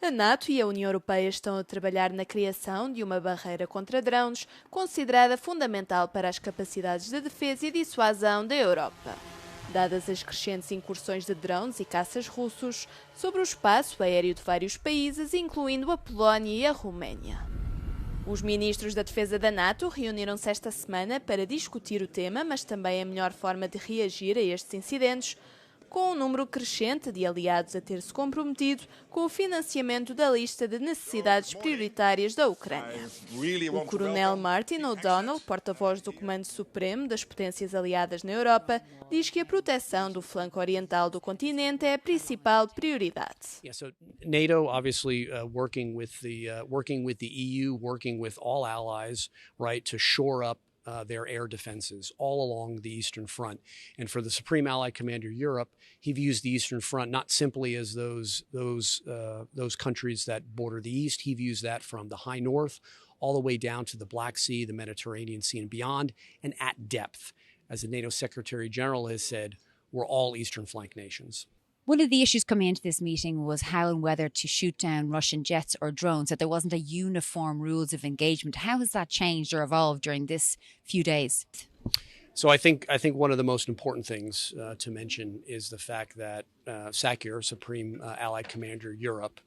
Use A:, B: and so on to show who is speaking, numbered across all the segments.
A: A NATO e a União Europeia estão a trabalhar na criação de uma barreira contra drones, considerada fundamental para as capacidades de defesa e dissuasão da Europa. Dadas as crescentes incursões de drones e caças russos sobre o espaço aéreo de vários países, incluindo a Polónia e a Roménia. Os ministros da Defesa da NATO reuniram-se esta semana para discutir o tema, mas também a melhor forma de reagir a estes incidentes, com um número crescente de aliados a ter-se comprometido com o financiamento da lista de necessidades prioritárias da Ucrânia. O coronel Martin O'Donnell, porta-voz do Comando Supremo das potências aliadas na Europa, diz que a proteção do flanco oriental do continente é a principal prioridade.
B: NATO obviously working with the EU, working with all allies, right, to shore up their air defenses all along the Eastern Front. And for the Supreme Allied Commander Europe, he views the Eastern Front not simply as those countries that border the East. He views that from the high north all the way down to the Black Sea, the Mediterranean Sea and beyond, and at depth. As the NATO Secretary General has said, we're all Eastern flank nations.
C: One of the issues coming into this meeting was how and whether to shoot down Russian jets or drones, that there wasn't a uniform rules of engagement. How has that changed or evolved during this few days?
B: So I think one of the most important things to mention is the fact that SACEUR, Supreme Allied Commander Europe,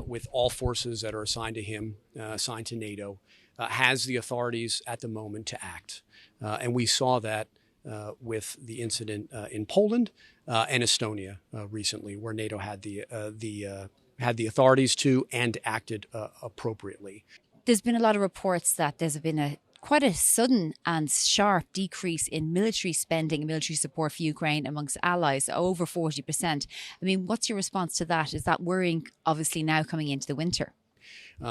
B: with all forces that are assigned to him, assigned to NATO, has the authorities at the moment to act. And we saw that with the incident in Poland and Estonia recently, where NATO had the authorities to and acted appropriately.
C: There's been a lot of reports that there's been quite a sudden and sharp decrease in military spending and military support for Ukraine amongst allies, over 40%. I mean, what's your response to that? Is that worrying, obviously, now coming into the winter?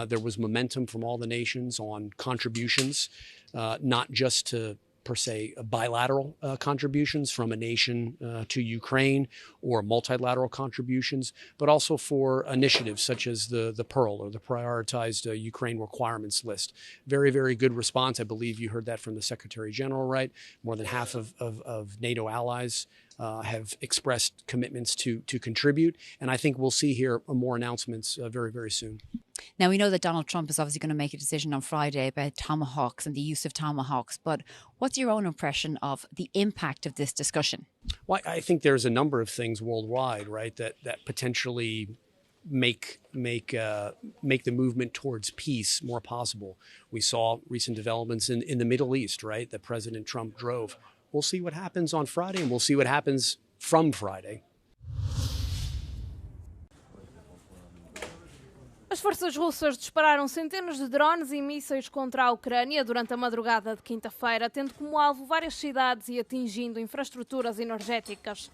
B: There was momentum from all the nations on contributions, not just to per se bilateral contributions from a nation to Ukraine or multilateral contributions, but also for initiatives such as the PEARL or the Prioritized Ukraine Requirements List. Very, very good response. I believe you heard that from the Secretary General, right? More than half of NATO allies have expressed commitments to contribute. And I think we'll see here more announcements very, very soon.
C: Now, we know that Donald Trump is obviously going to make a decision on Friday about tomahawks and the use of tomahawks, but what's your own impression of the impact of this discussion?
B: Well, I think there's a number of things worldwide, right, that potentially make the movement towards peace more possible. We saw recent developments in the Middle East, right, that President Trump drove. We'll see what happens on Friday, and we'll see what happens from Friday.
D: As forças russas dispararam centenas de drones e mísseis contra a Ucrânia durante a madrugada de quinta-feira, tendo como alvo várias cidades e atingindo infraestruturas energéticas.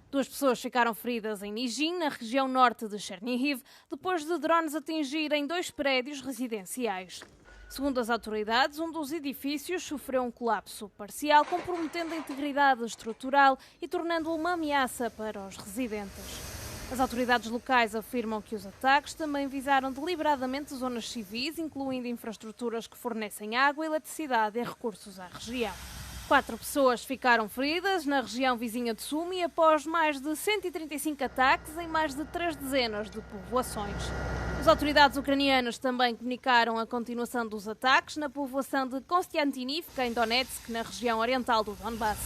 D: 2 pessoas ficaram feridas em Nizhyn, na região norte de Chernihiv, depois de drones atingirem 2 prédios residenciais. Segundo as autoridades, um dos edifícios sofreu um colapso parcial, comprometendo a integridade estrutural e tornando-o uma ameaça para os residentes. As autoridades locais afirmam que os ataques também visaram deliberadamente zonas civis, incluindo infraestruturas que fornecem água, eletricidade e recursos à região. 4 pessoas ficaram feridas na região vizinha de Sumy após mais de 135 ataques em mais de 3 dezenas de povoações. As autoridades ucranianas também comunicaram a continuação dos ataques na povoação de Konstantinivka, em Donetsk, na região oriental do Donbass.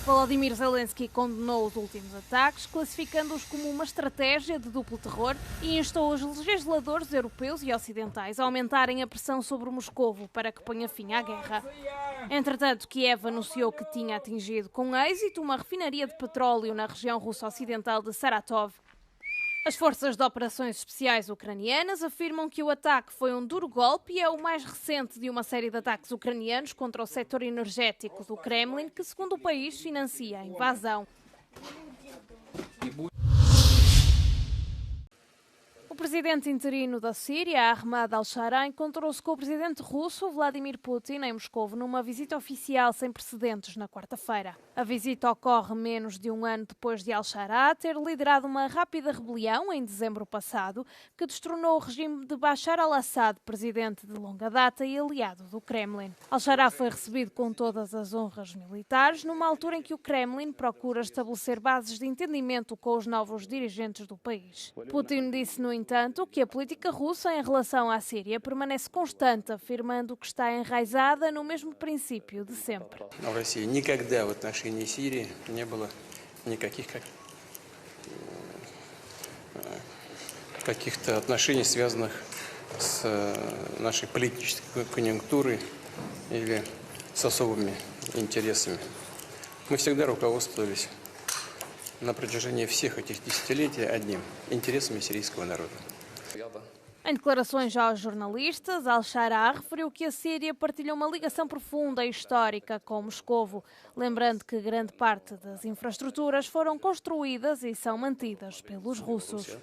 D: Volodymyr Zelensky condenou os últimos ataques, classificando-os como uma estratégia de duplo terror e instou os legisladores europeus e ocidentais a aumentarem a pressão sobre Moscovo para que ponha fim à guerra. Entretanto, Kiev anunciou que tinha atingido com êxito uma refinaria de petróleo na região russa ocidental de Saratov. As forças de operações especiais ucranianas afirmam que o ataque foi um duro golpe e é o mais recente de uma série de ataques ucranianos contra o setor energético do Kremlin, que, segundo o país, financia a invasão. O presidente interino da Síria, Ahmad al-Shara, encontrou-se com o presidente russo, Vladimir Putin, em Moscou, numa visita oficial sem precedentes na quarta-feira. A visita ocorre menos de um ano depois de al-Shara ter liderado uma rápida rebelião em dezembro passado, que destronou o regime de Bashar al-Assad, presidente de longa data e aliado do Kremlin. Al-Shara foi recebido com todas as honras militares, numa altura em que o Kremlin procura estabelecer bases de entendimento com os novos dirigentes do país. Putin disse, no entanto, entanto, que a política russa em relação à Síria permanece constante, afirmando que está enraizada no mesmo princípio de sempre.
E: В России никогда в отношении Сирии не было никаких каких-то отношений, связанных с нашей политической конъюнктурой или с особыми интересами. Мы всегда руководствовались на протяжении всех этих десятилетий одним – интересами сирийского народа.
D: Em declarações aos jornalistas, Al-Shara referiu que a Síria partilha uma ligação profunda e histórica com Moscovo, lembrando que grande parte das infraestruturas foram construídas e são mantidas pelos russos.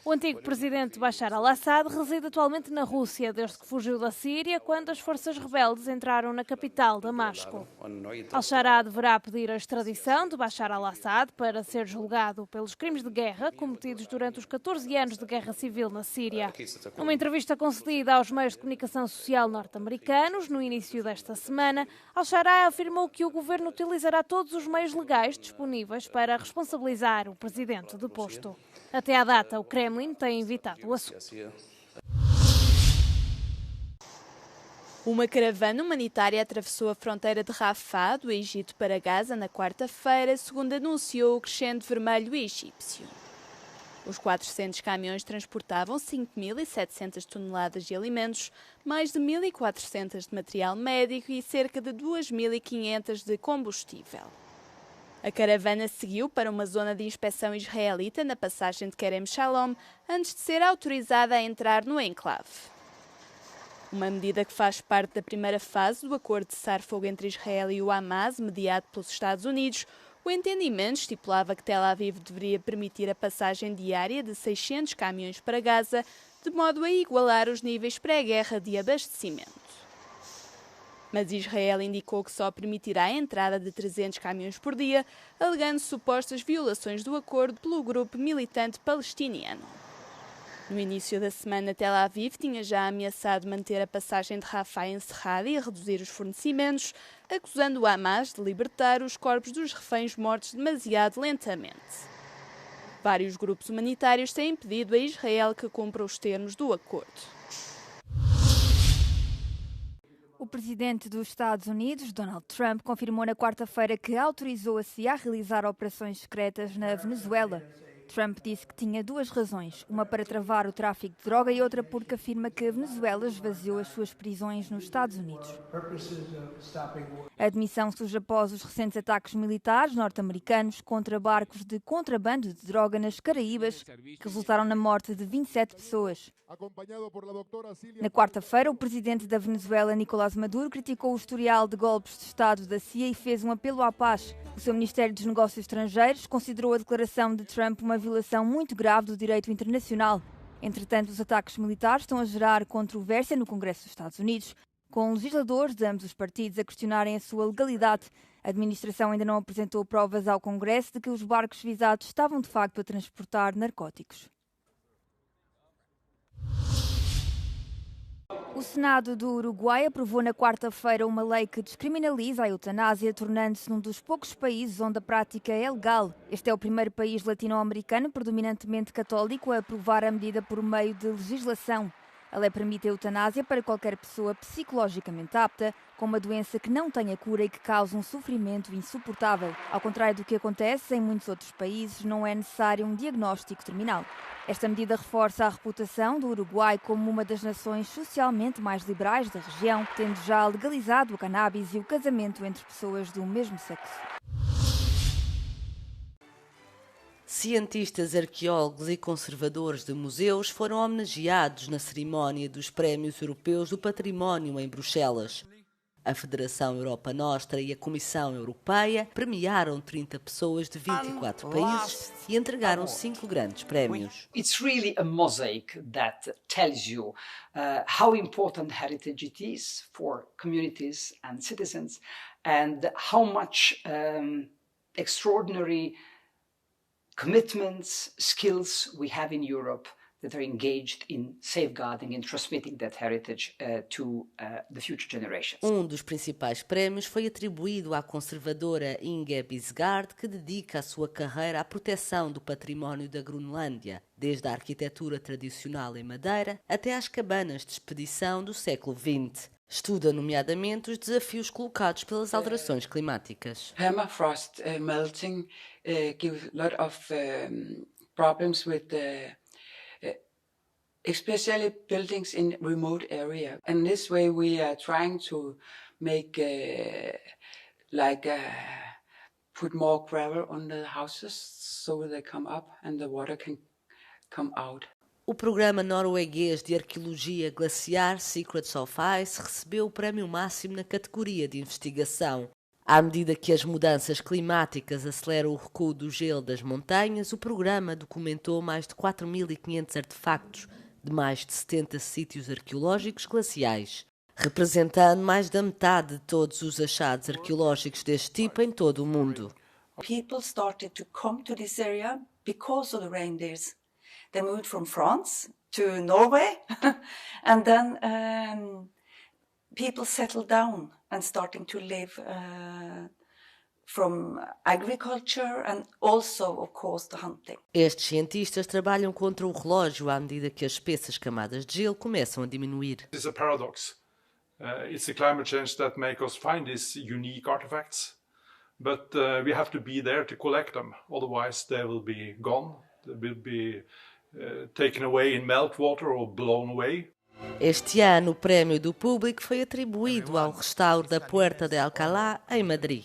D: O antigo presidente Bashar al-Assad reside atualmente na Rússia, desde que fugiu da Síria quando as forças rebeldes entraram na capital, Damasco. Al-Shara deverá pedir a extradição de Bashar al-Assad para ser julgado pelos crimes de guerra cometidos durante os 14 anos de guerra civil na Síria. Numa entrevista concedida aos meios de comunicação social norte-americanos, no início desta semana, Al-Shara afirmou que o governo utilizará todos os meios legais disponíveis para responsabilizar o presidente deposto. Até à data, o Kremlin tem evitado o assunto.
A: Uma caravana humanitária atravessou a fronteira de Rafah, do Egito para Gaza, na quarta-feira, segundo anunciou o Crescente Vermelho egípcio. Os 400 caminhões transportavam 5.700 toneladas de alimentos, mais de 1.400 de material médico e cerca de 2.500 de combustível. A caravana seguiu para uma zona de inspeção israelita na passagem de Kerem Shalom, antes de ser autorizada a entrar no enclave. Uma medida que faz parte da primeira fase do acordo de cessar-fogo entre Israel e o Hamas, mediado pelos Estados Unidos. O entendimento estipulava que Tel Aviv deveria permitir a passagem diária de 600 caminhões para Gaza, de modo a igualar os níveis pré-guerra de abastecimento. Mas Israel indicou que só permitirá a entrada de 300 caminhões por dia, alegando supostas violações do acordo pelo grupo militante palestiniano. No início da semana, Tel Aviv tinha já ameaçado manter a passagem de Rafah encerrada e a reduzir os fornecimentos, acusando o Hamas de libertar os corpos dos reféns mortos demasiado lentamente. Vários grupos humanitários têm pedido a Israel que cumpra os termos do acordo.
F: O presidente dos Estados Unidos, Donald Trump, confirmou na quarta-feira que autorizou a CIA a realizar operações secretas na Venezuela. Trump disse que tinha duas razões, uma para travar o tráfico de droga e outra porque afirma que a Venezuela esvaziou as suas prisões nos Estados Unidos. A admissão surge após os recentes ataques militares norte-americanos contra barcos de contrabando de droga nas Caraíbas, que resultaram na morte de 27 pessoas. Na quarta-feira, o presidente da Venezuela, Nicolás Maduro, criticou o historial de golpes de Estado da CIA e fez um apelo à paz. O seu Ministério dos Negócios Estrangeiros considerou a declaração de Trump uma violação muito grave do direito internacional. Entretanto, os ataques militares estão a gerar controvérsia no Congresso dos Estados Unidos, com legisladores de ambos os partidos a questionarem a sua legalidade. A administração ainda não apresentou provas ao Congresso de que os barcos visados estavam de facto a transportar narcóticos. O Senado do Uruguai aprovou na quarta-feira uma lei que descriminaliza a eutanásia, tornando-se um dos poucos países onde a prática é legal. Este é o primeiro país latino-americano predominantemente católico a aprovar a medida por meio de legislação. A lei permite a eutanásia para qualquer pessoa psicologicamente apta, com uma doença que não tenha cura e que cause um sofrimento insuportável. Ao contrário do que acontece em muitos outros países, não é necessário um diagnóstico terminal. Esta medida reforça a reputação do Uruguai como uma das nações socialmente mais liberais da região, tendo já legalizado o cannabis e o casamento entre pessoas do mesmo sexo.
G: Cientistas, arqueólogos e conservadores de museus foram homenageados na cerimónia dos Prémios Europeus do Património em Bruxelas. A Federação Europa Nostra e a Comissão Europeia premiaram 30 pessoas de 24 países e entregaram 5 grandes prémios.
H: It's really a mosaic that tells you how important heritage it is for communities and citizens and how much extraordinary commitments, skills we have in Europe that are engaged in safeguarding and transmitting that heritage to the future generations.
G: Um dos principais prémios foi atribuído à conservadora Inge Bisgaard, que dedica a sua carreira à proteção do património da Groenlândia, desde a arquitetura tradicional em madeira até às cabanas de expedição do século XX. Estuda, nomeadamente, os desafios colocados pelas alterações climáticas.
I: Permafrost melting gives a lot of problems with especially buildings in remote area. And this way we are trying to make put more gravel on the houses so they come up and the water can come out.
G: O programa norueguês de arqueologia glaciar Secrets of Ice recebeu o prémio máximo na categoria de investigação. À medida que as mudanças climáticas aceleram o recuo do gelo das montanhas, o programa documentou mais de 4.500 artefactos de mais de 70 sítios arqueológicos glaciais, representando mais da metade de todos os achados arqueológicos deste tipo em todo o mundo.
J: People started to come to this area because of the reindeers. They moved from France to Norway, and then people settled down and starting to live from agriculture and also, of course, the hunting.
G: Estes cientistas trabalham contra o relógio à medida que as espessas camadas de gelo começam a diminuir.
K: It's a paradox. It's the climate change that makes us find these unique artifacts, but we have to be there to collect them. Otherwise, they will be gone. They will be taken away in meltwater or blown away.
G: Este ano, o prémio do público foi atribuído ao restauro da Puerta de Alcalá, em Madrid.